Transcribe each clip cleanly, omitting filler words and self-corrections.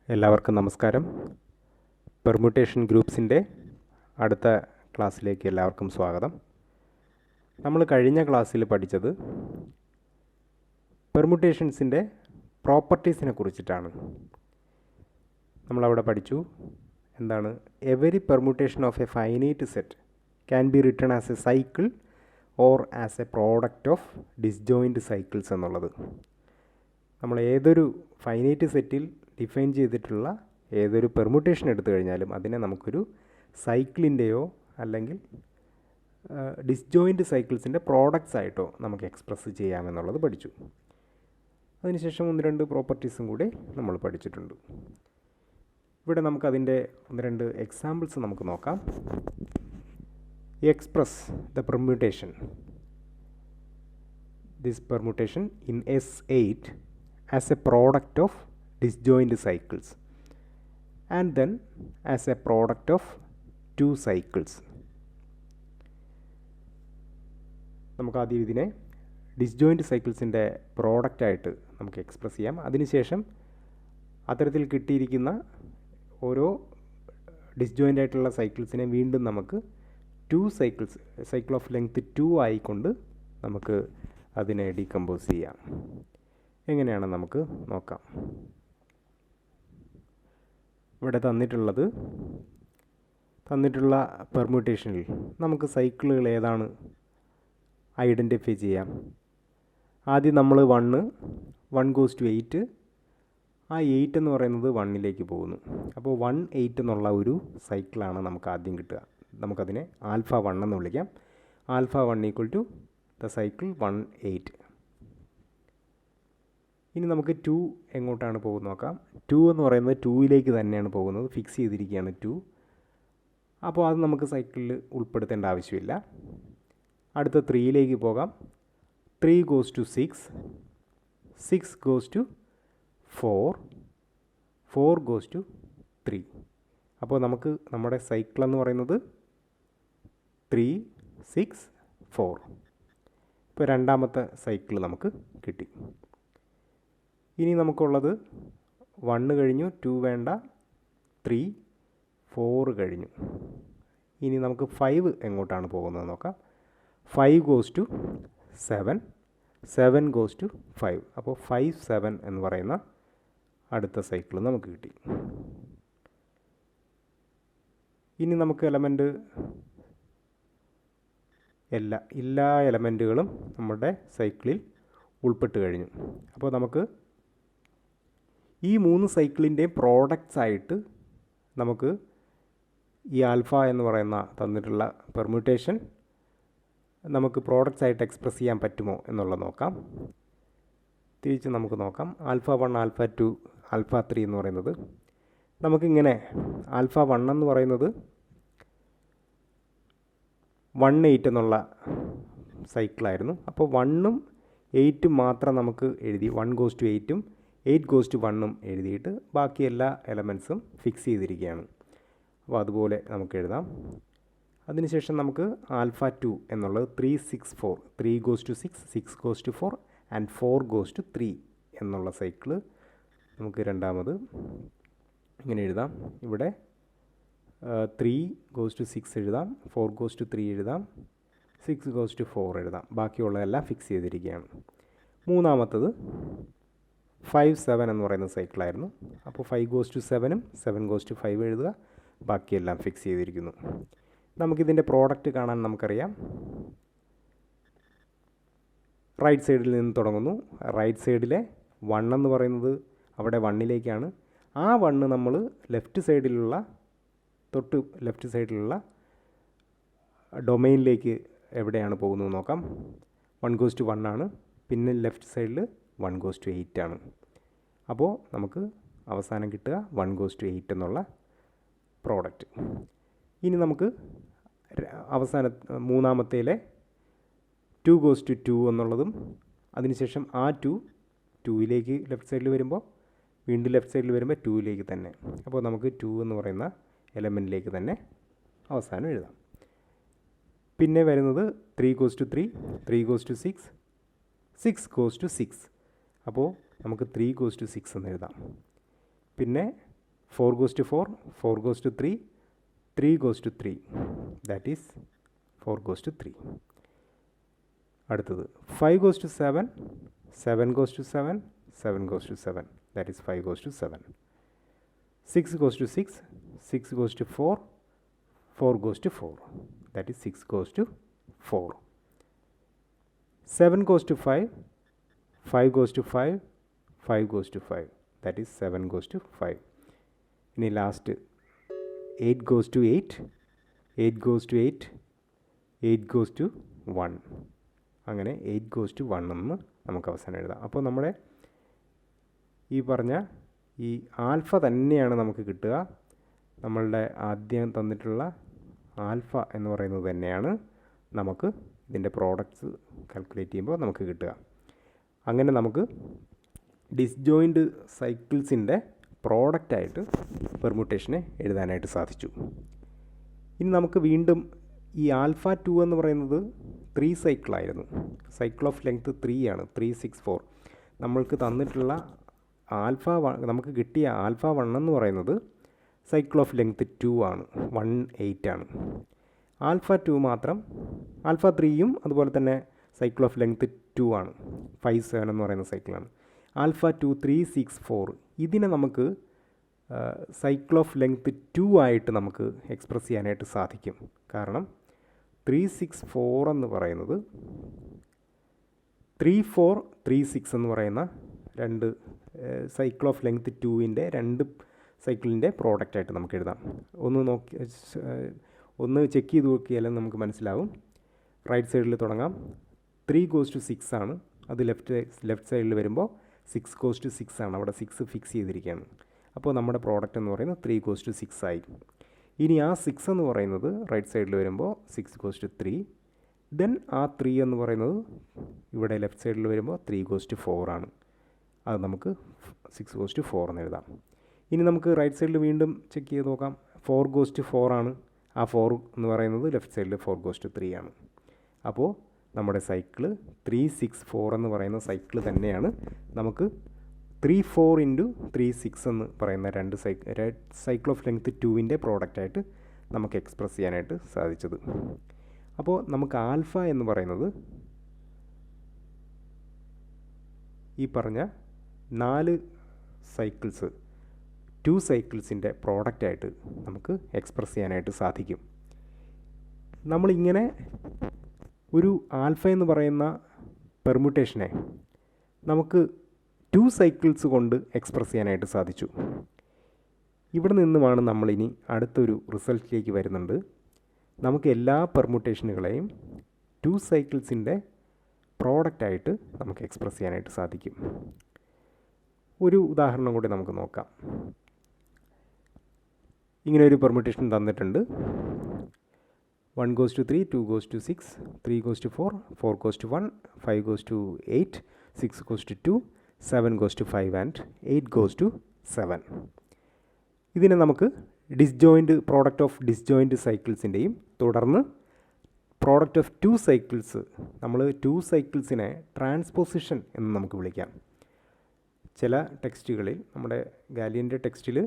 എല്ലാവർക്കും നമസ്കാരം. പെർമുട്ടേഷൻ ഗ്രൂപ്പ്സിൻ്റെ അടുത്ത ക്ലാസ്സിലേക്ക് എല്ലാവർക്കും സ്വാഗതം. നമ്മൾ കഴിഞ്ഞ ക്ലാസ്സിൽ പഠിച്ചത് പെർമുട്ടേഷൻസിൻ്റെ പ്രോപ്പർട്ടീസിനെ കുറിച്ചിട്ടാണ്. നമ്മളവിടെ പഠിച്ചു എന്താണ് every permutation of A finite set can be written as A cycle or as a product of disjoint cycles എന്നുള്ളത്. നമ്മൾ ഏതൊരു ഫൈനൈറ്റ് സെറ്റിൽ ഡിഫൈൻ ചെയ്തിട്ടുള്ള ഏതൊരു പെർമുട്ടേഷൻ എടുത്തു കഴിഞ്ഞാലും അതിനെ നമുക്കൊരു സൈക്കിളിൻ്റെയോ അല്ലെങ്കിൽ ഡിസ്ജോയിൻറ്റ് സൈക്കിൾസിൻ്റെ പ്രോഡക്റ്റ്സ് ആയിട്ടോ നമുക്ക് എക്സ്പ്രസ് ചെയ്യാമെന്നുള്ളത് പഠിച്ചു. അതിനുശേഷം 1-2 പ്രോപ്പർട്ടീസും കൂടി നമ്മൾ പഠിച്ചിട്ടുണ്ട്. ഇവിടെ നമുക്കതിൻ്റെ 1-2 എക്സാമ്പിൾസ് നമുക്ക് നോക്കാം. Express the permutation this permutation in S8 as a product of disjoint cycles and then as a product of two cycles. നമുക്ക് ആദ്യം ഇതിനെ ഡിസ്ജോയിൻറ്റ് സൈക്കിൾസിൻ്റെ പ്രോഡക്റ്റായിട്ട് നമുക്ക് എക്സ്പ്രസ് ചെയ്യാം. അതിനുശേഷം അത്തരത്തിൽ കിട്ടിയിരിക്കുന്ന ഓരോ ഡിസ്ജോയിൻ്റ് ആയിട്ടുള്ള സൈക്കിൾസിനെ വീണ്ടും നമുക്ക് 2 സൈക്കിൾസ് സൈക്കിൾ ഓഫ് ലെങ്ത് 2 ആയിക്കൊണ്ട് നമുക്ക് അതിനെ ഡീകമ്പോസ് ചെയ്യാം. എങ്ങനെയാണ് നമുക്ക് നോക്കാം. ഇവിടെ തന്നിട്ടുള്ള പെർമുട്ടേഷനിൽ നമുക്ക് സൈക്കിളുകൾ ഏതാണ് ഐഡൻറ്റിഫൈ ചെയ്യാം. ആദ്യം നമ്മൾ 1 goes to 8, ആ 8 എന്ന് പറയുന്നത് 1ലേക്ക് പോകുന്നു. അപ്പോൾ 1 8 എന്നുള്ള ഒരു സൈക്കിളാണ് നമുക്ക് ആദ്യം കിട്ടുക. നമുക്കതിനെ ആൽഫ 1 എന്ന് വിളിക്കാം. Alpha 1 equal to the cycle 1 8. ഇനി നമുക്ക് 2 എങ്ങോട്ടാണ് പോകുന്നത് നോക്കാം. 2 എന്ന് പറയുന്നത് 2ലേക്ക് തന്നെയാണ് പോകുന്നത്, ഫിക്സ് ചെയ്തിരിക്കുകയാണ് 2. അപ്പോൾ അത് നമുക്ക് സൈക്കിളിൽ ഉൾപ്പെടുത്തേണ്ട ആവശ്യമില്ല. അടുത്ത 3ലേക്ക് പോകാം. 3 goes to 6, 6 goes to 4, 4 goes to 3. അപ്പോൾ നമുക്ക് നമ്മുടെ സൈക്കിൾ എന്ന് പറയുന്നത് 3 6 4. ഇപ്പോൾ രണ്ടാമത്തെ സൈക്കിൾ നമുക്ക് കിട്ടി. ഇനി നമുക്കുള്ളത് 1 കഴിഞ്ഞു, 2 വേണ്ട, 3 4 കഴിഞ്ഞു. ഇനി നമുക്ക് 5 എങ്ങോട്ടാണ് പോകുന്നത് നോക്കാം. 5 goes to 7, 7 goes to 5. അപ്പോൾ 5 7 എന്ന് പറയുന്ന അടുത്ത സൈക്കിൾ നമുക്ക് കിട്ടി. ഇനി നമുക്ക് എല്ലാ എലമെൻറ്റുകളും നമ്മുടെ സൈക്കിളിൽ ഉൾപ്പെട്ട് കഴിഞ്ഞു. അപ്പോൾ നമുക്ക് ഈ 3 സൈക്കിളിൻ്റെയും പ്രോഡക്റ്റ്സ് ആയിട്ട് നമുക്ക് ഈ ആൽഫ എന്ന് പറയുന്ന തന്നിട്ടുള്ള പെർമുട്ടേഷൻ നമുക്ക് പ്രോഡക്റ്റ്സ് ആയിട്ട് എക്സ്പ്രസ് ചെയ്യാൻ പറ്റുമോ എന്നുള്ളത് നോക്കാം. തിരിച്ച് നമുക്ക് നോക്കാം. ആൽഫ 1 ആൽഫ 2 ആൽഫ 3 എന്ന് പറയുന്നത് നമുക്കിങ്ങനെ ആൽഫ 1 എന്ന് പറയുന്നത് 1 8 എന്നുള്ള സൈക്കിളായിരുന്നു. അപ്പോൾ 1ഉം 8ഉം മാത്രം നമുക്ക് എഴുതി 1 goes to 8ഉം 8 goes to 1ഉം എഴുതിയിട്ട് ബാക്കി എല്ലാ എലമെൻറ്റ്സും ഫിക്സ് ചെയ്തിരിക്കുകയാണ്. അപ്പോൾ അതുപോലെ നമുക്ക് എഴുതാം. അതിനുശേഷം നമുക്ക് ആൽഫ 2 എന്നുള്ളത് 3 6 4, 3 goes to 6, 6 goes to 4 and 4 goes to 3 എന്നുള്ള സൈക്കിള് നമുക്ക് രണ്ടാമത് ഇങ്ങനെ എഴുതാം. ഇവിടെ 3 goes to 6 എഴുതാം, 4 goes to 3 എഴുതാം, 6 goes to 4 എഴുതാം. ബാക്കിയുള്ളതെല്ലാം ഫിക്സ് ചെയ്തിരിക്കുകയാണ്. മൂന്നാമത്തത് 5 7 എന്ന് പറയുന്ന സൈക്കിളായിരുന്നു. അപ്പോൾ 5 goes to 7ഉം 7 goes to 5 എഴുതുക. ബാക്കിയെല്ലാം ഫിക്സ് ചെയ്തിരിക്കുന്നു. നമുക്കിതിൻ്റെ പ്രോഡക്റ്റ് കാണാൻ നമുക്കറിയാം. റൈറ്റ് സൈഡിൽ നിന്ന് തുടങ്ങുന്നു. റൈറ്റ് സൈഡിലെ 1 എന്ന് പറയുന്നത് അവിടെ 1ലേക്കാണ്. ആ 1 നമ്മൾ തൊട്ട് ലെഫ്റ്റ് സൈഡിലുള്ള ഡൊമൈനിലേക്ക് എവിടെയാണ് പോകുന്നത് നോക്കാം. 1 goes to 1 ആണ്. പിന്നെ ലെഫ്റ്റ് സൈഡിൽ 1 goes to 8 ആണ്. അപ്പോൾ നമുക്ക് അവസാനം കിട്ടുക 1 goes to 8 എന്നുള്ള പ്രോഡക്റ്റ്. ഇനി നമുക്ക് മൂന്നാമത്തേലെ 2 goes to 2 എന്നുള്ളതും അതിനുശേഷം ആ 2ലേക്ക് ലെഫ്റ്റ് സൈഡിൽ വരുമ്പോൾ വീണ്ടും ലെഫ്റ്റ് സൈഡിൽ വരുമ്പോൾ 2ലേക്ക് തന്നെ. അപ്പോൾ നമുക്ക് 2 എന്ന് പറയുന്ന എലമെൻറ്റിലേക്ക് തന്നെ അവസാനം എഴുതാം. പിന്നെ വരുന്നത് 3 goes to 3, 3 goes to 6, 6 goes to 6. അപ്പോൾ നമുക്ക് 3 goes to 6 എന്ന് എഴുതാം. പിന്നെ 4 goes to 4, 4 goes to 3, 3 goes to 3, that is 4 goes to 3. അടുത്തത് 5 goes to 7, 7 goes to 7, 7 goes to 7, that is 5 goes to 7. 6 goes to 6, 6 goes to 4, 4 goes to 4, that is 6 goes to 4. 7 goes to 5, 5 goes to 5, 5 goes to 5, that is 7 goes to 5. ഇനി last 8 goes to 8, 8 goes to 8, 8 goes to 1. അങ്ങനെ 8 goes to 1 എന്ന് നമുക്ക് അവസാനം എഴുതാം. അപ്പോൾ നമ്മുടെ ഈ പറഞ്ഞ ഈ ആൽഫ തന്നെയാണ് നമുക്ക് കിട്ടുക. നമ്മളുടെ ആദ്യം തന്നിട്ടുള്ള ആൽഫ എന്ന് പറയുന്നത് തന്നെയാണ് നമുക്ക് ഇതിൻ്റെ പ്രോഡക്റ്റ്സ് കാൽക്കുലേറ്റ് ചെയ്യുമ്പോൾ നമുക്ക് കിട്ടുക. അങ്ങനെ നമുക്ക് ഡിസ്ജോയിൻറ്റ് സൈക്കിൾസിൻ്റെ പ്രോഡക്റ്റായിട്ട് പെർമുട്ടേഷനെ എഴുതാനായിട്ട് സാധിച്ചു. ഇനി നമുക്ക് വീണ്ടും ഈ ആൽഫ 2 എന്ന് പറയുന്നത് 3 സൈക്കിളായിരുന്നു. സൈക്കിൾ ഓഫ് ലെങ്ത് 3 ആണ്, 364. നമ്മൾക്ക് തന്നിട്ടുള്ള നമുക്ക് കിട്ടിയ ആൽഫ 1 എന്ന് പറയുന്നത് സൈക്കിൾ ഓഫ് ലെങ്ത് 2 ആണ്, 18 ആണ്. ആൽഫ 2 മാത്രം, ആൽഫ 3യും അതുപോലെ തന്നെ സൈക്കിൾ ഓഫ് ലെങ്ത് 2 ആണ്, 57 എന്ന് പറയുന്ന സൈക്കിളാണ്. ആൽഫ 2 364 ഇതിനെ നമുക്ക് സൈക്കിൾ ഓഫ് ലെങ്ത് 2 ആയിട്ട് നമുക്ക് എക്സ്പ്രസ് ചെയ്യാനായിട്ട് സാധിക്കും. കാരണം 364 എന്ന് പറയുന്നത് 3436 എന്ന് പറയുന്ന രണ്ട് സൈക്കിൾ ഓഫ് ലെങ്ത് 2ൻ്റെ രണ്ട് സൈക്കിളിൻ്റെ പ്രോഡക്റ്റായിട്ട് നമുക്ക് എഴുതാം. ഒന്ന് ചെക്ക് ചെയ്ത് നോക്കിയാലും നമുക്ക് മനസ്സിലാവും. റൈറ്റ് സൈഡിൽ തുടങ്ങാം. 3 goes to 6 ആണ്, അത് ലെഫ്റ്റ് സൈഡിൽ വരുമ്പോൾ 6 goes to 6 ആണ്, അവിടെ 6 ഫിക്സ് ചെയ്തിരിക്കുകയാണ്. അപ്പോൾ നമ്മുടെ പ്രോഡക്റ്റ് എന്ന് പറയുന്നത് 3 goes to 6 ആയി. ഇനി ആ 6 എന്ന് പറയുന്നത് റൈറ്റ് സൈഡിൽ വരുമ്പോൾ 6 goes to 3, ദെൻ ആ 3 എന്ന് പറയുന്നത് ഇവിടെ ലെഫ്റ്റ് സൈഡിൽ വരുമ്പോൾ 3 goes to 4 ആണ്. അത് നമുക്ക് 6 goes to 4 എന്ന് എഴുതാം. ഇനി നമുക്ക് റൈറ്റ് സൈഡിൽ വീണ്ടും ചെക്ക് ചെയ്ത് നോക്കാം. 4 goes to 4 ആണ്, ആ 4 എന്ന് പറയുന്നത് ലെഫ്റ്റ് സൈഡിൽ 4 goes to 3 ആണ്. അപ്പോൾ നമ്മുടെ സൈക്കിള് 364 എന്ന് പറയുന്ന സൈക്കിൾ തന്നെയാണ് നമുക്ക് 34 × 36 എന്ന് പറയുന്ന രണ്ട് സൈക്കിൾ ഓഫ് ലെങ്ത് 2ൻ്റെ പ്രോഡക്റ്റായിട്ട് നമുക്ക് എക്സ്പ്രസ് ചെയ്യാനായിട്ട് സാധിച്ചത്. അപ്പോൾ നമുക്ക് ആൽഫ എന്ന് പറയുന്നത് ഈ പറഞ്ഞ 4 സൈക്കിൾസ് 2 സൈക്കിൾസിൻ്റെ പ്രോഡക്റ്റായിട്ട് നമുക്ക് എക്സ്പ്രസ് ചെയ്യാനായിട്ട് സാധിക്കും. നമ്മളിങ്ങനെ ഒരു ആൽഫ എന്ന് പറയുന്ന പെർമുട്ടേഷനെ നമുക്ക് 2 സൈക്കിൾസ് കൊണ്ട് എക്സ്പ്രസ് ചെയ്യാനായിട്ട് സാധിച്ചു. ഇവിടെ നിന്നുമാണ് നമ്മളിനി അടുത്തൊരു റിസൾട്ടിലേക്ക് വരുന്നുണ്ട്. നമുക്ക് എല്ലാ പെർമുട്ടേഷനുകളെയും 2 സൈക്കിൾസിൻ്റെ പ്രോഡക്റ്റായിട്ട് നമുക്ക് എക്സ്പ്രസ് ചെയ്യാനായിട്ട് സാധിക്കും. ഒരു ഉദാഹരണം കൂടി നമുക്ക് നോക്കാം. ഇങ്ങനെ ഒരു പെർമുട്ടേഷൻ തന്നിട്ടുണ്ട്. 1 goes to 3, 2 goes to 6, 3 goes to 4, 4 goes to 1, 5 goes to 8, 6 goes to 2, 7 goes to 5 and 8 goes to 7. ഇതിനെ നമുക്ക് പ്രോഡക്റ്റ് ഓഫ് ഡിസ്ജോയിൻറ്റ് സൈക്കിൾസിൻ്റെയും തുടർന്ന് പ്രോഡക്റ്റ് ഓഫ് 2 സൈക്കിൾസ്, നമ്മൾ 2 സൈക്കിൾസിനെ ട്രാൻസ്പോസിഷൻ എന്ന് നമുക്ക് വിളിക്കാം. ചില ടെക്സ്റ്റുകളിൽ, നമ്മുടെ ഗാലിയൻ്റെ ടെക്സ്റ്റിൽ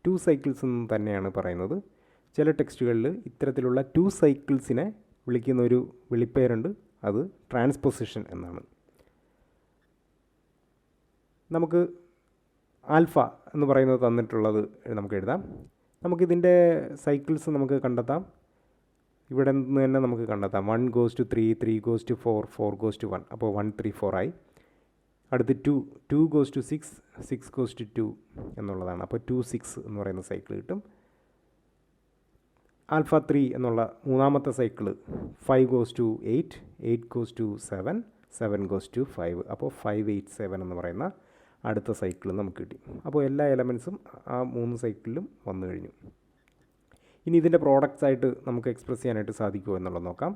2 സൈക്കിൾസ് എന്ന് തന്നെയാണ് പറയുന്നത്. ചില ടെക്സ്റ്റുകളിൽ ഇത്തരത്തിലുള്ള 2 സൈക്കിൾസിനെ വിളിക്കുന്ന ഒരു വിളിപ്പേരുണ്ട്, അത് ട്രാൻസ്പോസിഷൻ എന്നാണ്. നമുക്ക് ആൽഫ എന്ന് പറയുന്നത് തന്നിട്ടുള്ളത് നമുക്ക് എഴുതാം. നമുക്കിതിൻ്റെ സൈക്കിൾസ് നമുക്ക് കണ്ടെത്താം. ഇവിടെ നിന്ന് തന്നെ നമുക്ക് കണ്ടെത്താം. 1 goes to 3, 3 goes to 4, 4 goes to 1, അപ്പോൾ 1 3 4 ആയി. അടുത്ത് 2 goes to 6, 6 goes to 2 എന്നുള്ളതാണ്. അപ്പോൾ 2 6 എന്ന് പറയുന്ന സൈക്കിൾ കിട്ടും. ആൽഫ 3 എന്നുള്ള മൂന്നാമത്തെ cycle 5 goes to 8, 8 goes to 7, 7 goes to 5, അപ്പോൾ 5 8 7 എന്ന് പറയുന്ന അടുത്ത സൈക്കിൾ നമുക്ക് കിട്ടി. അപ്പോൾ എല്ലാ എലമെൻസും ആ 3 സൈക്കിളിലും വന്നു കഴിഞ്ഞു. ഇനി ഇതിൻ്റെ പ്രോഡക്റ്റ്സ് ആയിട്ട് നമുക്ക് എക്സ്പ്രസ് ചെയ്യാനായിട്ട് സാധിക്കുമോ എന്നുള്ളത് നോക്കാം.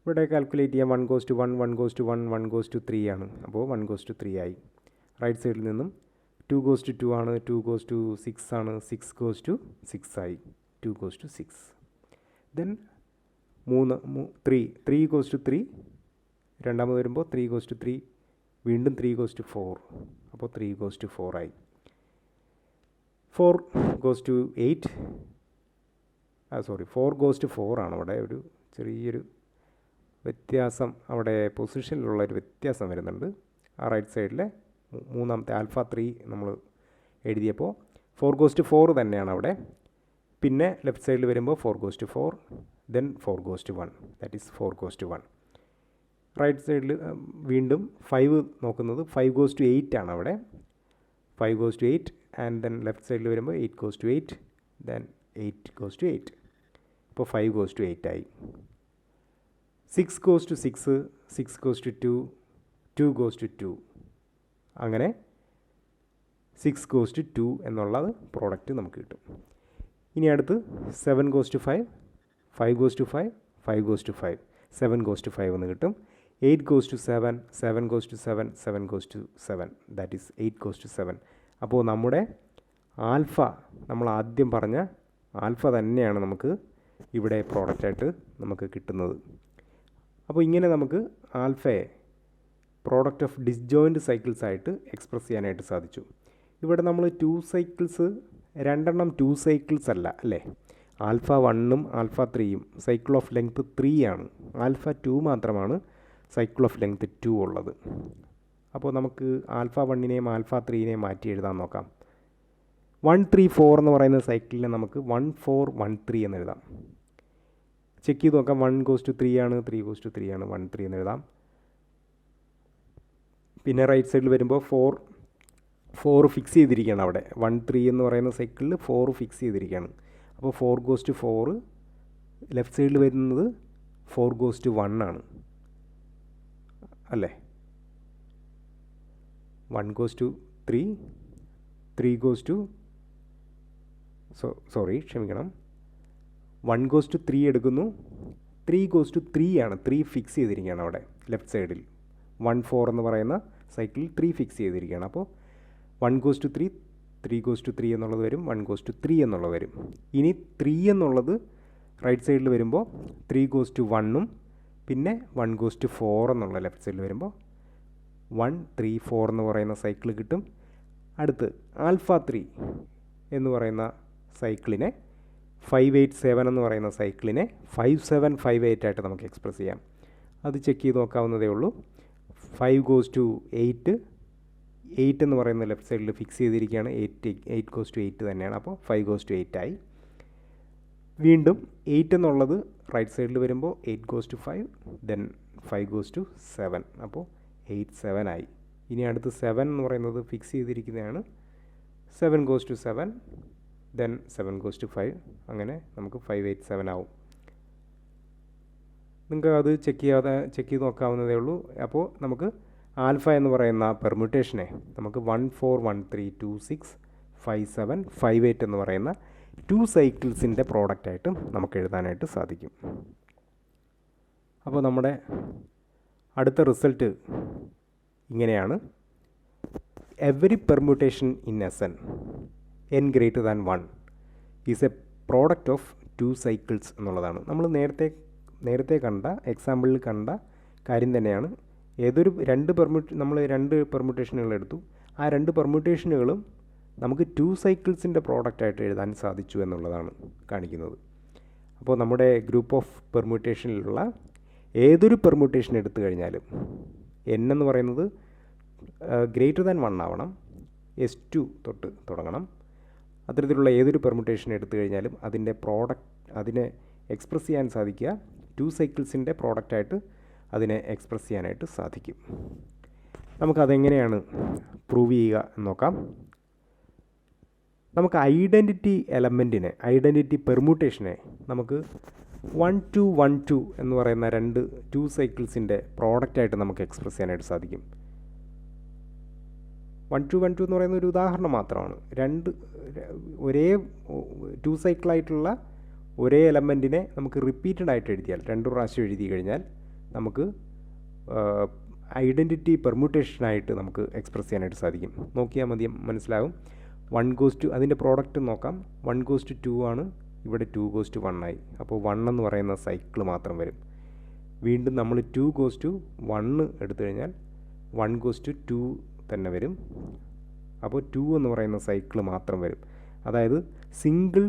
ഇവിടെ കാൽക്കുലേറ്റ് ചെയ്യാം. 1 goes to 1, 1 goes to 1, 1 goes to 3 ആണ്, അപ്പോൾ 1 goes to 3 ആയി. റൈറ്റ് സൈഡിൽ നിന്നും 2 goes to 2 ആണ്, 2 goes to 6 ആണ്, 6 goes to 6 ആയി, 2 goes to 6. Then 3 goes to 3, രണ്ടാമത് വരുമ്പോൾ 3 goes to 3, വീണ്ടും 3 goes to 4, അപ്പോൾ 3 goes to 4 ആയി. 4 goes to 8, 4 goes to 4 ആണ് അവിടെ ഒരു ചെറിയൊരു വ്യത്യാസം, അവിടെ പൊസിഷനിലുള്ളൊരു വ്യത്യാസം വരുന്നുണ്ട്. ആ റൈറ്റ് സൈഡിലെ മൂന്നാമത്തെ ആൽഫ 3 നമ്മൾ എഴുതിയപ്പോൾ 4 goes to 4 തന്നെയാണ് അവിടെ. പിന്നെ ലെഫ്റ്റ് സൈഡിൽ വരുമ്പോൾ 4 goes to 4, then 4 goes to 1, that is 4 goes to 1. Right സൈഡിൽ വീണ്ടും 5 നോക്കുന്നത് 5 goes to 8 ആണ് അവിടെ. 5 goes to 8 and then left സൈഡിൽ വരുമ്പോൾ 8 goes to 8, then 8 goes to 8. ഇപ്പോൾ 5 goes to 8 ആയി. 6 goes to 6, 6 goes to 2, 2 goes to 2. അങ്ങനെ 6 goes to 2 എന്നുള്ളത് പ്രോഡക്റ്റ് നമുക്ക് കിട്ടും. ഇനി അടുത്ത് 7 goes to 5, 5 goes to 5, 5 goes to 5, 7 goes to 5 എന്ന് കിട്ടും. 8 goes to 7, 7 goes to 7, 7 goes to 7, that is 8 goes to 7. അപ്പോൾ നമ്മുടെ ആൽഫ, നമ്മൾ ആദ്യം പറഞ്ഞ ആൽഫ തന്നെയാണ് നമുക്ക് ഇവിടെ പ്രോഡക്റ്റായിട്ട് നമുക്ക് കിട്ടുന്നത്. അപ്പോൾ ഇങ്ങനെ നമുക്ക് ആൽഫയെ പ്രോഡക്റ്റ് ഓഫ് ഡിസ്ജോയിൻറ്റ് സൈക്കിൾസ് ആയിട്ട് എക്സ്പ്രസ് ചെയ്യാനായിട്ട് സാധിച്ചു. ഇവിടെ നമ്മൾ 2 സൈക്കിൾസ്, രണ്ടെണ്ണം 2 സൈക്കിൾസ് അല്ല അല്ലേ. ആൽഫ 1ഉം ആൽഫ 3യും സൈക്കിൾ ഓഫ് ലെങ്ത് 3 ആണ്. ആൽഫ 2 മാത്രമാണ് സൈക്കിൾ ഓഫ് ലെങ്ത് 2 ഉള്ളത്. അപ്പോൾ നമുക്ക് ആൽഫ 1നെയും ആൽഫ 3നെയും മാറ്റി എഴുതാൻ നോക്കാം. 1 3 4 എന്ന് പറയുന്ന സൈക്കിളിനെ നമുക്ക് 1 4 1 3 എന്ന് എഴുതാം. ചെക്ക് ചെയ്ത് നോക്കാം. 1 goes to 3 ആണ്, 3 goes to 3 ആണ്, 1 3 എന്ന് എഴുതാം. പിന്നെ റൈറ്റ് സൈഡിൽ വരുമ്പോൾ 4 ഫിക്സ് ചെയ്തിരിക്കുകയാണ് അവിടെ. 1 3 എന്ന് പറയുന്ന സൈക്കിളിൽ 4 ഫിക്സ് ചെയ്തിരിക്കുകയാണ്. അപ്പോൾ 4 goes to 4, ലെഫ്റ്റ് സൈഡിൽ വരുന്നത് 4 goes to 1 ആണ് അല്ലേ. 1 goes to 3, 3 goes to ക്ഷമിക്കണം, 1 goes to 3 എടുക്കുന്നു, 3 goes to 3 ആണ്. 3 ഫിക്സ് ചെയ്തിരിക്കുകയാണ് അവിടെ ലെഫ്റ്റ് സൈഡിൽ. 1 4 എന്ന് പറയുന്ന സൈക്കിളിൽ 3 ഫിക്സ് ചെയ്തിരിക്കുകയാണ്. അപ്പോൾ 1 goes to 3, 3 goes to 3 എന്നുള്ളത് വരും, 1 goes to 3 എന്നുള്ളത് വരും. ഇനി 3 എന്നുള്ളത് റൈറ്റ് സൈഡിൽ വരുമ്പോൾ 3 goes to 1ഉം പിന്നെ 1 goes to 4 എന്നുള്ള ലെഫ്റ്റ് സൈഡിൽ വരുമ്പോൾ 1 3 4 എന്ന് പറയുന്ന സൈക്കിൾ കിട്ടും. അടുത്ത് ആൽഫ 3 എന്ന് പറയുന്ന സൈക്കിളിനെ 5 8 7 എന്ന് പറയുന്ന സൈക്കിളിനെ 5 7 5 8 ആയിട്ട് നമുക്ക് എക്സ്പ്രസ് ചെയ്യാം. അത് ചെക്ക് ചെയ്ത് നോക്കാവുന്നതേ ഉള്ളൂ. 5 goes to 8, 8 എന്ന് പറയുന്ന ലെഫ്റ്റ് സൈഡിൽ ഫിക്സ് ചെയ്തിരിക്കുകയാണ്. 8 goes to 8 തന്നെയാണ്. അപ്പോൾ 5 goes to 8 ആയി. വീണ്ടും 8 എന്നുള്ളത് റൈറ്റ് സൈഡിൽ വരുമ്പോൾ 8 goes to 5, then 5 goes to 7, അപ്പോൾ 8 7 ആയി. ഇനി അടുത്ത് 7 എന്ന് പറയുന്നത് ഫിക്സ് ചെയ്തിരിക്കുന്നതാണ്. 7 goes to 7, then 7 goes to 5, അങ്ങനെ നമുക്ക് 5 8 7 ആവും. നിങ്ങൾക്ക് അത് ചെക്ക് ചെയ്ത് നോക്കാവുന്നതേ ഉള്ളൂ. അപ്പോൾ നമുക്ക് ആൽഫ എന്ന് പറയുന്ന പെർമ്യൂട്ടേഷനെ നമുക്ക് 1 4 1 3 2 6 5 7 5 8 എന്ന് പറയുന്ന 2 സൈക്കിൾസിൻ്റെ പ്രോഡക്റ്റായിട്ട് നമുക്ക് എഴുതാനായിട്ട് സാധിക്കും. അപ്പോൾ നമ്മുടെ അടുത്ത റിസൾട്ട് ഇങ്ങനെയാണ്. Every permutation in Sn n greater than 1 is A product of 2 cycles എന്നുള്ളതാണ്. നമ്മൾ നേരത്തെ കണ്ട എക്സാമ്പിളിൽ കണ്ട കാര്യം തന്നെയാണ്. നമ്മൾ രണ്ട് പെർമ്യൂട്ടേഷനുകൾ എടുത്തു. ആ 2 പെർമ്യൂട്ടേഷനുകളും നമുക്ക് 2 സൈക്കിൾസിൻ്റെ പ്രോഡക്റ്റായിട്ട് എഴുതാൻ സാധിച്ചു എന്നുള്ളതാണ് കാണിക്കുന്നത്. അപ്പോൾ നമ്മുടെ ഗ്രൂപ്പ് ഓഫ് പെർമ്യൂട്ടേഷനിലുള്ള ഏതൊരു പെർമ്യൂട്ടേഷൻ എടുത്തു കഴിഞ്ഞാലും n എന്ന് പറയുന്നത് ഗ്രേറ്റർ ദാൻ 1 ആവണം, S2 തൊട്ട് തുടങ്ങണം. അത്തരത്തിലുള്ള ഏതൊരു പെർമ്യൂട്ടേഷൻ എടുത്തു കഴിഞ്ഞാലും അതിനെ എക്സ്പ്രസ് ചെയ്യാൻ സാധിക്കുക 2 സൈക്കിൾസിൻ്റെ പ്രോഡക്റ്റായിട്ട് അതിനെ എക്സ്പ്രസ് ചെയ്യാനായിട്ട് സാധിക്കും. നമുക്കതെങ്ങനെയാണ് പ്രൂവ് ചെയ്യുക എന്ന് നോക്കാം. നമുക്ക് ഐഡൻറ്റിറ്റി പെർമ്യൂട്ടേഷനെ നമുക്ക് 1 2 1 2 എന്ന് പറയുന്ന 2 സൈക്കിൾസിൻ്റെ പ്രോഡക്റ്റായിട്ട് നമുക്ക് എക്സ്പ്രസ് ചെയ്യാനായിട്ട് സാധിക്കും. 1 2 1 2 എന്ന് പറയുന്ന ഒരു ഉദാഹരണം മാത്രമാണ്. ഒരേ 2 സൈക്കിളായിട്ടുള്ള ഒരേ എലമെൻറ്റിനെ നമുക്ക് റിപ്പീറ്റഡ് ആയിട്ട് എഴുതിയാൽ 2 പ്രാവശ്യം എഴുതി കഴിഞ്ഞാൽ നമുക്ക് ഐഡൻറ്റിറ്റി പെർമ്യൂട്ടേഷനായിട്ട് നമുക്ക് എക്സ്പ്രസ് ചെയ്യാനായിട്ട് സാധിക്കും. നോക്കിയാൽ മതി, മനസ്സിലാകും. 1 goes to അതിൻ്റെ പ്രോഡക്റ്റ് നോക്കാം. 1 goes to 2 ആണ്, ഇവിടെ 2 goes to 1 ആയി. അപ്പോൾ 1 എന്ന് പറയുന്ന സൈക്കിൾ മാത്രം വരും. വീണ്ടും നമ്മൾ 2 goes to 1 എടുത്തു കഴിഞ്ഞാൽ 1 goes to 2 തന്നെ വരും. അപ്പോൾ 2 എന്ന് പറയുന്ന സൈക്കിൾ മാത്രം വരും. അതായത് സിംഗിൾ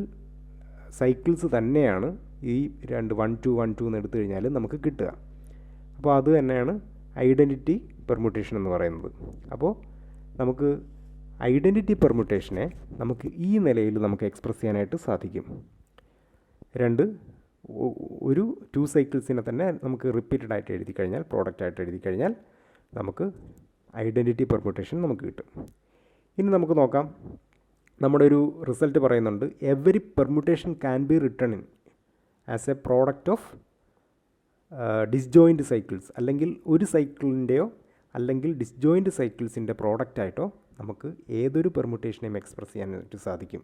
സൈക്കിൾസ് തന്നെയാണ് ഈ 1 2 1 2 എന്ന് എടുത്തു കഴിഞ്ഞാൽ നമുക്ക് കിട്ടുക. അപ്പോൾ അത് തന്നെയാണ് ഐഡൻറ്റിറ്റി പെർമുട്ടേഷൻ എന്ന് പറയുന്നത്. അപ്പോൾ നമുക്ക് ഐഡൻറ്റിറ്റി പെർമുട്ടേഷനെ നമുക്ക് ഈ നിലയിൽ നമുക്ക് എക്സ്പ്രസ് ചെയ്യാനായിട്ട് സാധിക്കും. ഒരു 2 സൈക്കിൾസിനെ തന്നെ നമുക്ക് റിപ്പീറ്റഡ് ആയിട്ട് എഴുതി കഴിഞ്ഞാൽ, പ്രോഡക്റ്റായിട്ട് എഴുതി കഴിഞ്ഞാൽ നമുക്ക് ഐഡൻറ്റിറ്റി പെർമുട്ടേഷൻ നമുക്ക് കിട്ടും. ഇനി നമുക്ക് നോക്കാം, നമ്മുടെ ഒരു റിസൾട്ട് പറയുന്നുണ്ട്, every permutation can be written in as a product of disjoint cycles. അല്ലെങ്കിൽ ഒരു സൈക്കിളിൻ്റെയോ അല്ലെങ്കിൽ ഡിസ്ജോയിൻറ്റ് സൈക്കിൾസിൻ്റെ പ്രോഡക്റ്റായിട്ടോ നമുക്ക് ഏതൊരു പെർമുട്ടേഷനെയും എക്സ്പ്രസ് ചെയ്യാനായിട്ട് സാധിക്കും.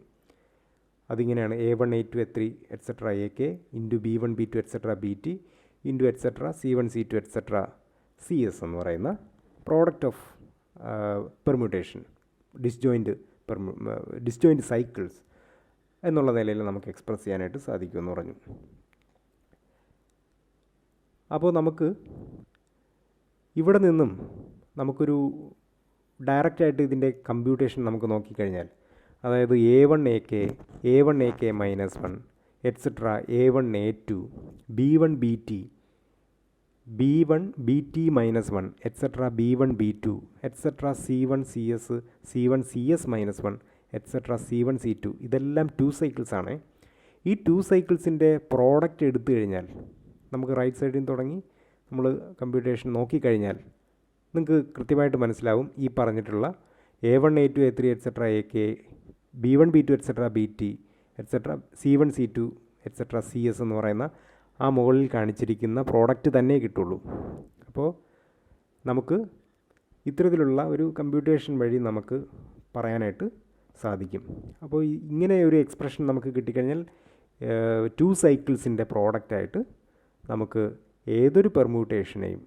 അതിങ്ങനെയാണ് A1 A2 A3 et cetera AK into B1 B2 et cetera BT into et cetera C1 C2 et cetera CS എന്ന് പറയുന്ന product of permutation disjoint cycles എന്നുള്ള നിലയിൽ നമുക്ക് എക്സ്പ്രസ് ചെയ്യാനായിട്ട് സാധിക്കുമെന്ന് പറഞ്ഞു. അപ്പോൾ നമുക്ക് ഇവിടെ നിന്നും നമുക്കൊരു ഡയറക്റ്റായിട്ട് ഇതിൻ്റെ കമ്പ്യൂട്ടേഷൻ നമുക്ക് നോക്കിക്കഴിഞ്ഞാൽ, അതായത് A1 AK -1 et cetera A1 A2 B1 BT B1 BT -1 et cetera B1 B2 et cetera C1 CS C1 CS -1 et cetera C1 C2 ഇതെല്ലാം 2 സൈക്കിൾസാണ്. ഈ 2 സൈക്കിൾസിൻ്റെ പ്രോഡക്റ്റ് എടുത്തു കഴിഞ്ഞാൽ നമുക്ക് റൈറ്റ് സൈഡിൽ നിന്ന് തുടങ്ങി നമ്മൾ കമ്പ്യൂട്ടേഷൻ നോക്കിക്കഴിഞ്ഞാൽ നിങ്ങൾക്ക് കൃത്യമായിട്ട് മനസ്സിലാവും ഈ പറഞ്ഞിട്ടുള്ള A1 A2 A3 et cetera AK B1 B2 et cetera BT et cetera C1 C2 et cetera CS എന്ന് പറയുന്ന ആ മുകളിൽ കാണിച്ചിരിക്കുന്ന പ്രോഡക്റ്റ് തന്നെ കിട്ടുള്ളൂ. അപ്പോൾ നമുക്ക് ഇത്തരത്തിലുള്ള ഒരു കമ്പ്യൂട്ടേഷൻ വഴി നമുക്ക് പറയാനായിട്ട് സാധിക്കും. അപ്പോൾ ഇങ്ങനെ ഒരു എക്സ്പ്രഷൻ നമുക്ക് കിട്ടിക്കഴിഞ്ഞാൽ 2 സൈക്കിൾസിൻ്റെ പ്രോഡക്റ്റായിട്ട് നമുക്ക് ഏതൊരു പെർമ്യൂട്ടേഷനെയും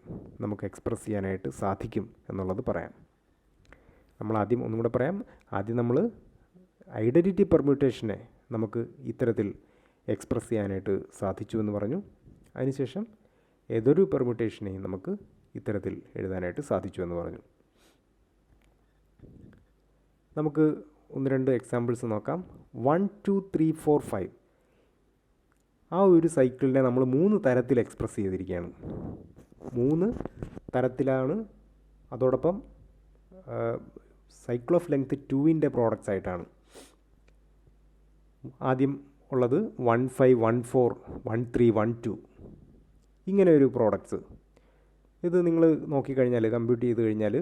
നമുക്ക് എക്സ്പ്രസ് ചെയ്യാനായിട്ട് സാധിക്കും എന്നുള്ളത് പറയാം. നമ്മൾ ആദ്യം ഒന്നും കൂടെ പറയാം. ആദ്യം നമ്മൾ ഐഡൻറ്റിറ്റി പെർമ്യൂട്ടേഷനെ നമുക്ക് ഇത്തരത്തിൽ എക്സ്പ്രസ് ചെയ്യാനായിട്ട് സാധിച്ചു എന്ന് പറഞ്ഞു. അതിനുശേഷം ഏതൊരു പെർമ്യൂട്ടേഷനെയും നമുക്ക് ഇത്തരത്തിൽ എഴുതാനായിട്ട് സാധിച്ചു എന്ന് പറഞ്ഞു. നമുക്ക് 1-2 എക്സാമ്പിൾസ് നോക്കാം. 1 2 3 4 5 ആ ഒരു സൈക്കിളിനെ നമ്മൾ 3 തരത്തിൽ എക്സ്പ്രസ് ചെയ്തിരിക്കുകയാണ്. 3 തരത്തിലാണ്. അതോടൊപ്പം സൈക്കിൾ ഓഫ് ലെങ്ത് 2ൻ്റെ പ്രോഡക്റ്റ്സ് ആയിട്ടാണ്. ആദ്യം ഉള്ളത് 1 5 1 4 1 3 1 2 ഇങ്ങനെ ഒരു പ്രോഡക്റ്റ്സ്. ഇത് നിങ്ങൾ നോക്കിക്കഴിഞ്ഞാൽ കമ്പ്യൂട്ട് ചെയ്ത് കഴിഞ്ഞാൽ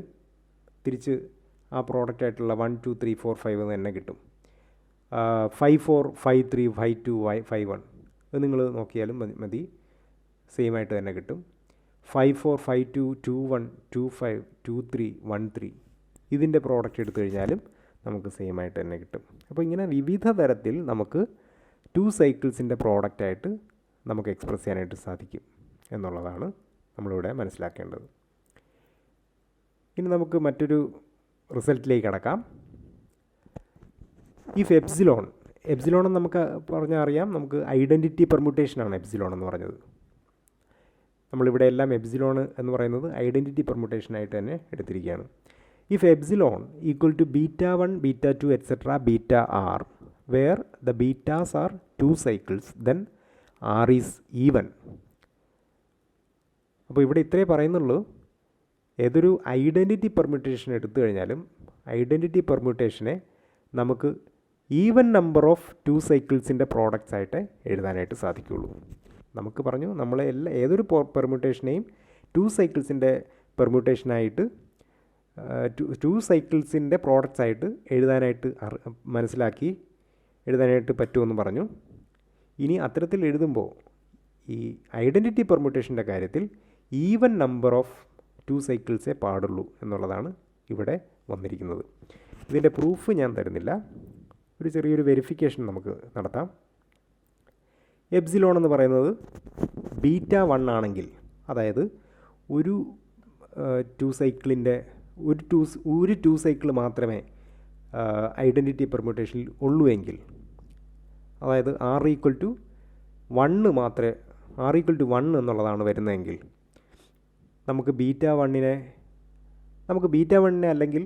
തിരിച്ച് ആ പ്രോഡക്റ്റായിട്ടുള്ള 1 2 3 4 5 തന്നെ കിട്ടും. 5 4 5 3 5 2 5 1 അത് നിങ്ങൾ നോക്കിയാലും മതി, സെയിം ആയിട്ട് തന്നെ കിട്ടും. 5 4 5 2 2 1 2 5 2 3 1 3 ഇതിൻ്റെ പ്രോഡക്റ്റ് എടുത്തു കഴിഞ്ഞാലും നമുക്ക് സെയിം ആയിട്ട് തന്നെ കിട്ടും. അപ്പോൾ ഇങ്ങനെ വിവിധ തരത്തിൽ നമുക്ക് 2 സൈക്കിൾസിൻ്റെ പ്രോഡക്റ്റായിട്ട് നമുക്ക് എക്സ്പ്രസ് ചെയ്യാനായിട്ട് സാധിക്കും എന്നുള്ളതാണ് നമ്മളിവിടെ മനസ്സിലാക്കേണ്ടത്. ഇനി നമുക്ക് മറ്റൊരു റിസൾട്ടിലേക്ക് കടക്കാം. ഇഫ് എപ്സിലോൺ എന്ന് നമുക്ക് പറഞ്ഞാൽ അറിയാം, നമുക്ക് ഐഡൻറ്റിറ്റി പെർമ്യൂട്ടേഷനാണ് എപ്സിലോൺ എന്ന് പറഞ്ഞത്. നമ്മളിവിടെ എല്ലാം എപ്സിലോൺ എന്ന് പറയുന്നത് ഐഡൻറ്റിറ്റി പെർമ്യൂട്ടേഷനായിട്ട് തന്നെ എടുത്തിരിക്കുകയാണ്. If epsilon equal to β1 β2 etcetera βr where the betas are 2 cycles then R is even. അപ്പോൾ ഇവിടെ ഇത്രേ പറയുന്നുള്ളൂ. ഏതൊരു ഐഡൻറ്റിറ്റി പെർമ്യൂട്ടേഷൻ എടുത്തു കഴിഞ്ഞാലും ഐഡൻറ്റിറ്റി പെർമ്യൂട്ടേഷനെ നമുക്ക് ഈവൻ നമ്പർ ഓഫ് 2 സൈക്കിൾസിൻ്റെ പ്രോഡക്റ്റ്സ് ആയിട്ട് എഴുതാനായിട്ട് സാധിക്കുകയുള്ളൂ. നമുക്ക് പറഞ്ഞു ഏതൊരു പെർമ്യൂട്ടേഷനെയും 2 സൈക്കിൾസിൻ്റെ പെർമ്യൂട്ടേഷനായിട്ട് 2 സൈക്കിൾസിൻ്റെ പ്രോഡക്റ്റ്സ് ആയിട്ട് എഴുതാനായിട്ട് എഴുതാനായിട്ട് പറ്റുമെന്ന് പറഞ്ഞു. ഇനി അത്തരത്തിൽ എഴുതുമ്പോൾ ഈ ഐഡൻറ്റിറ്റി പെർമ്യൂട്ടേഷൻ്റെ കാര്യത്തിൽ ഈവൻ നമ്പർ ഓഫ് 2 സൈക്കിൾസേ പാടുള്ളൂ എന്നുള്ളതാണ് ഇവിടെ വന്നിരിക്കുന്നത്. ഇതിൻ്റെ പ്രൂഫ് ഞാൻ തരുന്നില്ല, ഒരു ചെറിയൊരു വെരിഫിക്കേഷൻ നമുക്ക് നടത്താം. എപ്സിലോൺ എന്ന് പറയുന്നത് β1 ആണെങ്കിൽ, അതായത് ഒരു 2 സൈക്കിളിൻ്റെ ഒരു 2 സൈക്കിൾ മാത്രമേ ഐഡൻറ്റിറ്റി പെർമ്യൂട്ടേഷനിൽ ഉള്ളൂ എങ്കിൽ, അതായത് R ഈക്വൽ ടു 1 മാത്രമേ R ഈക്വൽ ടു 1 എന്നുള്ളതാണ് വരുന്നതെങ്കിൽ നമുക്ക് β1നെ അല്ലെങ്കിൽ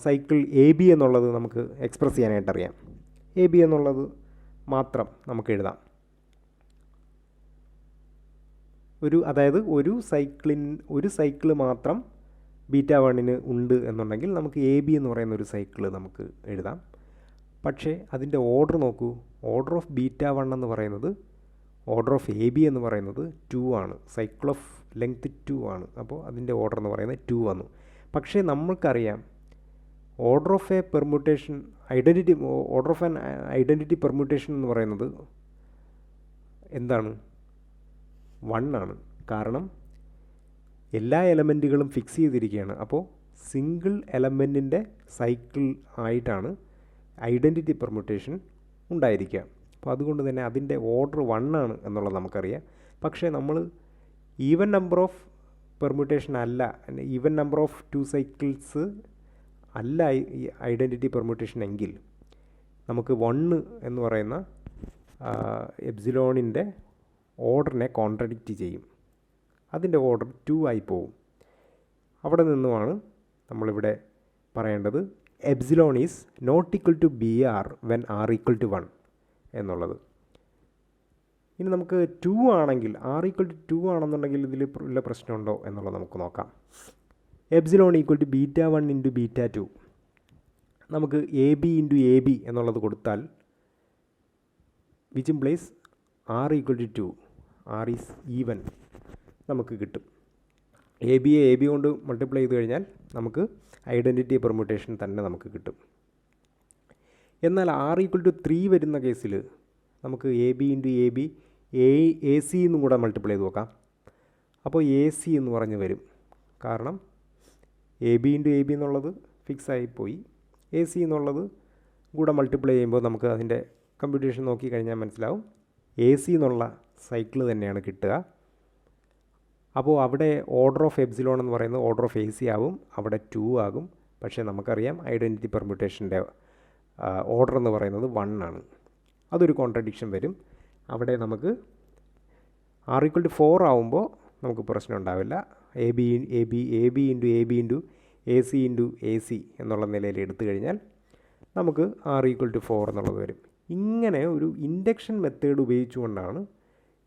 സൈക്കിൾ എ ബി എന്നുള്ളത് നമുക്ക് എക്സ്പ്രസ് ചെയ്യാനായിട്ട് അറിയാം. എ ബി എന്നുള്ളത് മാത്രം നമുക്ക് എഴുതാം. അതായത് ഒരു സൈക്കിൾ മാത്രം ബീറ്റ 1 ഉണ്ട് എന്നുണ്ടെങ്കിൽ നമുക്ക് എ ബി എന്ന് പറയുന്ന ഒരു സൈക്കിൾ നമുക്ക് എഴുതാം. പക്ഷേ അതിൻ്റെ ഓർഡർ നോക്കൂ. ഓർഡർ ഓഫ് ബീറ്റ 1 എന്ന് പറയുന്നത് ഓർഡർ ഓഫ് എ ബി എന്ന് പറയുന്നത് 2 ആണ്. സൈക്കിൾ ഓഫ് ലെങ്ത് 2 ആണ്. അപ്പോൾ അതിൻ്റെ ഓർഡർ എന്ന് പറയുന്നത് 2 വന്നു. പക്ഷേ നമ്മൾക്കറിയാം order of A permutation order of an identity permutation എന്ന് പറയുന്നത് എന്താണ്? 1 ആണ്. കാരണം എല്ലാ എലമെൻറ്റുകളും ഫിക്സ് ചെയ്തിരിക്കുകയാണ്. അപ്പോൾ സിംഗിൾ എലമെൻറ്റിൻ്റെ സൈക്കിൾ ആയിട്ടാണ് ഐഡൻറ്റിറ്റി പെർമ്യൂട്ടേഷൻ ഉണ്ടായിരിക്കുക. അപ്പോൾ അതുകൊണ്ട് തന്നെ അതിൻ്റെ ഓർഡർ 1 ആണ് എന്നുള്ളത് നമുക്കറിയാം. പക്ഷേ നമ്മൾ ഈവൻ നമ്പർ ഓഫ് പെർമ്യൂട്ടേഷൻ അല്ല, ഈവൻ നമ്പർ ഓഫ് 2 സൈക്കിൾസ് അല്ല ഈ ഐഡൻറ്റിറ്റി പെർമ്യൂട്ടേഷൻ എങ്കിൽ നമുക്ക് 1 എന്ന് പറയുന്ന എപ്സിലോണിൻ്റെ ഓർഡറിനെ കോൺട്രഡിക്റ്റ് ചെയ്യും. അതിൻ്റെ ഓർഡർ 2 ആയി പോവും. അവിടെ നിന്നുമാണ് നമ്മളിവിടെ പറയേണ്ടത് epsilon is not equal to B R when R equal to 1 എന്നുള്ളത്. ഇനി നമുക്ക് 2 ആണെങ്കിൽ ആർ ഈക്വൽ ടു 2 ആണെന്നുണ്ടെങ്കിൽ ഇതിൽ ഉള്ള പ്രശ്നമുണ്ടോ എന്നുള്ളത് നമുക്ക് നോക്കാം. Epsilon equal to beta 1 into beta 2. നമുക്ക് A B into A B എന്നുള്ളത് കൊടുത്താൽ which implies R equal to 2, R is even നമുക്ക് കിട്ടും. എ ബി കൊണ്ട് മൾട്ടിപ്ലൈ ചെയ്ത് കഴിഞ്ഞാൽ നമുക്ക് ഐഡൻറ്റിറ്റി പെർമ്യൂട്ടേഷൻ തന്നെ നമുക്ക് കിട്ടും. എന്നാൽ ആർ ഈക്വൽ ടു 3 വരുന്ന കേസിൽ നമുക്ക് A B into A B A C എന്നും കൂടെ മൾട്ടിപ്ലൈ ചെയ്ത് നോക്കാം. അപ്പോൾ എ സി എന്ന് പറഞ്ഞ് വരും. കാരണം A B into A B എന്നുള്ളത് ഫിക്സ് ആയിപ്പോയി. എ സി എന്നുള്ളത് കൂടെ മൾട്ടിപ്ലൈ ചെയ്യുമ്പോൾ നമുക്ക് അതിൻ്റെ കമ്പ്യൂട്ടേഷൻ നോക്കി കഴിഞ്ഞാൽ മനസ്സിലാവും എ സി എന്നുള്ള സൈക്കിൾ തന്നെയാണ് കിട്ടുക. അപ്പോൾ അവിടെ ഓർഡർ ഓഫ് എപ്സിലോൺ എന്ന് പറയുന്നത് ഓർഡർ ഓഫ് എ സി ആവും, അവിടെ 2 ആകും. പക്ഷേ നമുക്കറിയാം ഐഡൻറ്റിറ്റി പെർമ്യൂട്ടേഷൻ്റെ ഓർഡർ എന്ന് പറയുന്നത് 1 ആണ്. അതൊരു കോൺട്രഡിക്ഷൻ വരും. അവിടെ നമുക്ക് ആർ ഈക്വൽ ടു 4 ആവുമ്പോൾ നമുക്ക് പ്രശ്നം ഉണ്ടാവില്ല. A B into A C into A C എന്നുള്ള നിലയിൽ എടുത്തു കഴിഞ്ഞാൽ നമുക്ക് ആർ ഈക്വൽ ടു 4 എന്നുള്ളത് വരും. ഇങ്ങനെ ഒരു ഇൻഡക്ഷൻ മെത്തേഡ് ഉപയോഗിച്ചുകൊണ്ടാണ്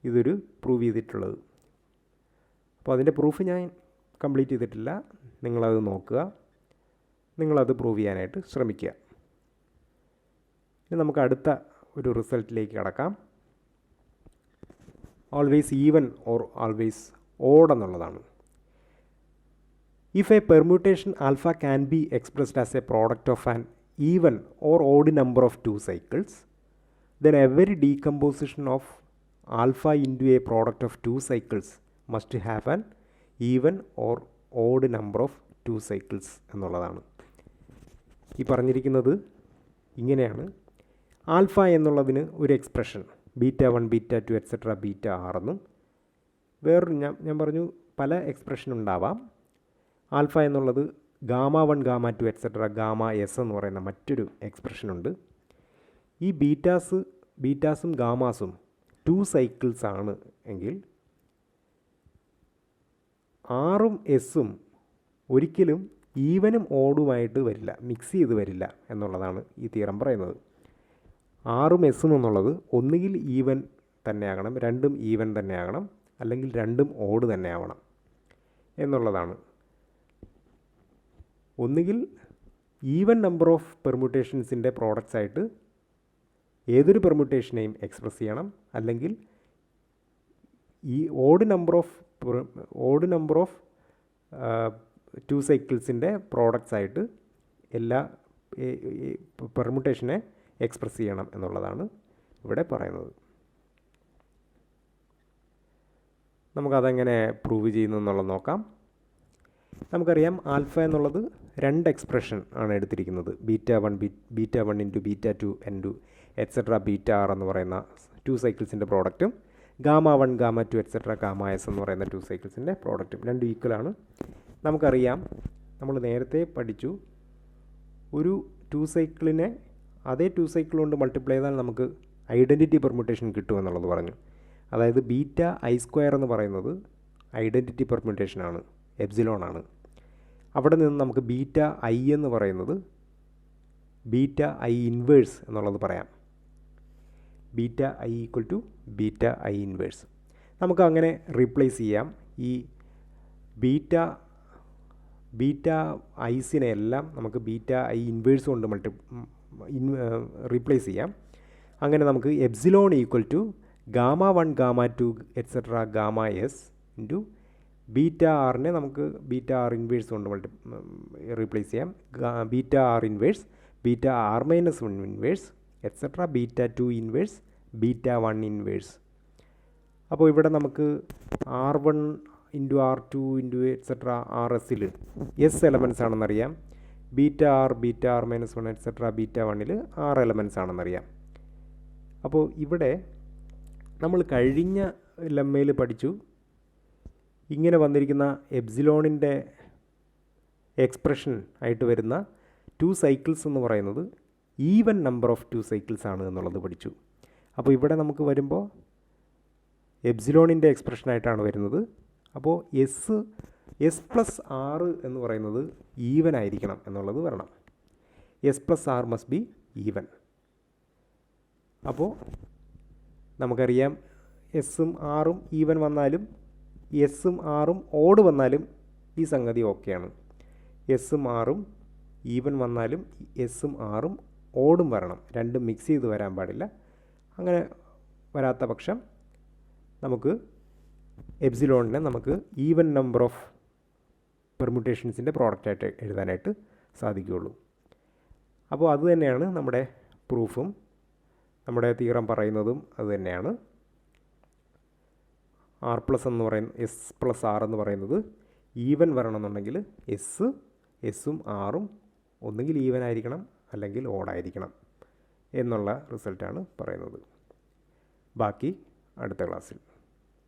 ഇതൊരു പ്രൂവ് ചെയ്തിട്ടുള്ളത്. അപ്പോൾ അതിൻ്റെ പ്രൂഫ് ഞാൻ കംപ്ലീറ്റ് ചെയ്തിട്ടില്ല. നിങ്ങളത് നോക്കുക, നിങ്ങളത് പ്രൂവ് ചെയ്യാനായിട്ട് ശ്രമിക്കുക. ഇനി നമുക്ക് അടുത്ത ഒരു റിസൾട്ടിലേക്ക് കടക്കാം. Always even or always odd എന്നുള്ളതാണ്. If a permutation alpha can be expressed as a product of an even or odd number of 2 cycles, then every decomposition of alpha into a product of 2 cycles must have an even or odd number of 2 cycles എന്നുള്ളതാണ്. ഈ പറഞ്ഞിരിക്കുന്നത് ഇങ്ങനെയാണ്. Alpha എന്നുള്ളതിന് ഒരു expression beta 1 beta 2 etcetera beta R എന്നും, വേറൊരു ഞാൻ പറഞ്ഞു പല എക്സ്പ്രഷൻ ഉണ്ടാവാം. ആൽഫ എന്നുള്ളത് gamma 1 gamma 2 etcetera gamma S എന്ന് പറയുന്ന മറ്റൊരു എക്സ്പ്രഷനുണ്ട്. ഈ ബീറ്റാസും ഗാമാസും 2 സൈക്കിൾസ് ആണ് എങ്കിൽ ആറും എസ്സും ഒരിക്കലും ഈവനും ഓടുമായിട്ട് വരില്ല, മിക്സ് ചെയ്ത് വരില്ല എന്നുള്ളതാണ് ഈ തിയറം പറയുന്നത്. ആറും എസ്സും എന്നുള്ളത് ഒന്നുകിൽ ഈവൻ തന്നെ ആകണം, രണ്ടും ഈവൻ തന്നെ ആകണം, അല്ലെങ്കിൽ രണ്ടും ഓഡ് തന്നെ ആവണം എന്നുള്ളതാണ്. ഒന്നുകിൽ ഈവൻ നമ്പർ ഓഫ് പെർമ്യൂട്ടേഷൻസിൻ്റെ പ്രോഡക്റ്റ്സ് ആയിട്ട് ഏതൊരു പെർമ്യൂട്ടേഷനെയും എക്സ്പ്രസ് ചെയ്യണം, അല്ലെങ്കിൽ ഈ ഓഡ് നമ്പർ ഓഫ് 2 സൈക്കിൾസിൻ്റെ പ്രോഡക്റ്റ്സ് ആയിട്ട് എല്ലാ പെർമ്യൂട്ടേഷനെ എക്സ്പ്രസ് ചെയ്യണം എന്നുള്ളതാണ് ഇവിടെ പറയുന്നത്. നമുക്കതെങ്ങനെ പ്രൂവ് ചെയ്യുന്നു എന്നുള്ളത് നോക്കാം. നമുക്കറിയാം ആൽഫ എന്നുള്ളത് 2 എക്സ്പ്രഷൻ ആണ് എടുത്തിരിക്കുന്നത്. Beta 1 into beta 2 into etcetera beta r എന്ന് പറയുന്ന 2 സൈക്കിൾസിൻ്റെ പ്രോഡക്റ്റും gamma 1 gamma 2 etcetera gamma S എന്ന് പറയുന്ന 2 സൈക്കിൾസിൻ്റെ പ്രോഡക്റ്റും രണ്ടും ഈക്വലാണ്. നമുക്കറിയാം, നമ്മൾ നേരത്തെ പഠിച്ചു, ഒരു 2 സൈക്കിളിനെ അതേ 2 സൈക്കിൾ കൊണ്ട് മൾട്ടിപ്ലൈ ചെയ്താൽ നമുക്ക് ഐഡൻറ്റിറ്റി പെർമ്യൂട്ടേഷൻ കിട്ടുമെന്നുള്ളത് പറഞ്ഞു. അതായത് ബീറ്റ ഐ സ്ക്വയർ എന്ന് പറയുന്നത് ഐഡൻറ്റിറ്റി പെർമ്യൂട്ടേഷനാണ്, എപ്സിലോൺ ആണ്. അവിടെ നിന്ന് നമുക്ക് ബീറ്റ ഐ എന്ന് പറയുന്നത് ബീറ്റ ഐ ഇൻവേഴ്സ് എന്നുള്ളത് പറയാം. Beta I equal to beta I inverse. നമുക്ക് അങ്ങനെ റീപ്ലേസ് ചെയ്യാം. ഈ ബീറ്റ ഐസിനെ എല്ലാം നമുക്ക് ബീറ്റ ഐ ഇൻവേഴ്സ് കൊണ്ട് റീപ്ലേസ് ചെയ്യാം. അങ്ങനെ നമുക്ക് epsilon equal to gamma 1 gamma 2 etcetera gamma S into beta ആറിനെ നമുക്ക് ബീറ്റ ആർ ഇൻവേഴ്സ് കൊണ്ട് റീപ്ലേസ് ചെയ്യാം. Beta R inverse beta R minus 1 inverse etcetera beta 2 inverse beta 1 inverse. അപ്പോൾ ഇവിടെ നമുക്ക് R1 into R2 into et cetera r എസിൽ s elements ആണെന്നറിയാം. Beta R minus 1 etcetera beta 1ൽ 6 എലമെൻറ്റ്സ് ആണെന്നറിയാം. അപ്പോൾ ഇവിടെ നമ്മൾ കഴിഞ്ഞ ലെമ്മയിൽ പഠിച്ചു, ഇങ്ങനെ വന്നിരിക്കുന്ന എപ്സിലോണിൻ്റെ എക്സ്പ്രഷൻ ആയിട്ട് വരുന്ന 2 സൈക്കിൾസ് എന്ന് പറയുന്നത് ഈവൻ നമ്പർ ഓഫ് 2 സൈക്കിൾസ് ആണ് എന്നുള്ളത് പഠിച്ചു. അപ്പോൾ ഇവിടെ നമുക്ക് വരുമ്പോൾ എപ്സിലോണിൻ്റെ എക്സ്പ്രഷനായിട്ടാണ് വരുന്നത്. അപ്പോൾ എസ് പ്ലസ് ആർ എന്ന് പറയുന്നത് ഈവൻ ആയിരിക്കണം എന്നുള്ളത് വരണം. S plus R must be even. അപ്പോൾ നമുക്കറിയാം എസ്സും ആറും ഈവൻ വന്നാലും എസ്സും ആറും ഓഡ് വന്നാലും ഈ സംഗതി ഓക്കെയാണ്. എസ്സും ആറും ഈവൻ വന്നാലും എസ്സും ആറും ഓടും വരണം. രണ്ടും മിക്സ് ചെയ്ത് വരാൻ പാടില്ല. അങ്ങനെ വരാത്ത പക്ഷം നമുക്ക് എപ്സിലോണിനെ നമുക്ക് ഈവൻ നമ്പർ ഓഫ് പെർമ്യൂട്ടേഷൻസിൻ്റെ പ്രോഡക്റ്റായിട്ട് എഴുതാനായിട്ട് സാധിക്കുകയുള്ളൂ. അപ്പോൾ അത് തന്നെയാണ് നമ്മുടെ പ്രൂഫും നമ്മുടെ തിയറം പറയുന്നതും അത് തന്നെയാണ്. ആർ പ്ലസ് എന്ന് പറയുന്ന എസ് പ്ലസ് ആർ എന്ന് പറയുന്നത് ഈവൻ വരണമെന്നുണ്ടെങ്കിൽ എസ്സും ആറും ഒന്നുകിൽ ഈവൻ ആയിരിക്കണം അല്ലെങ്കിൽ ഓഡായിരിക്കണം എന്നുള്ള റിസൾട്ടാണ് പറയുന്നത്. ബാക്കി അടുത്ത ക്ലാസ്സിൽ.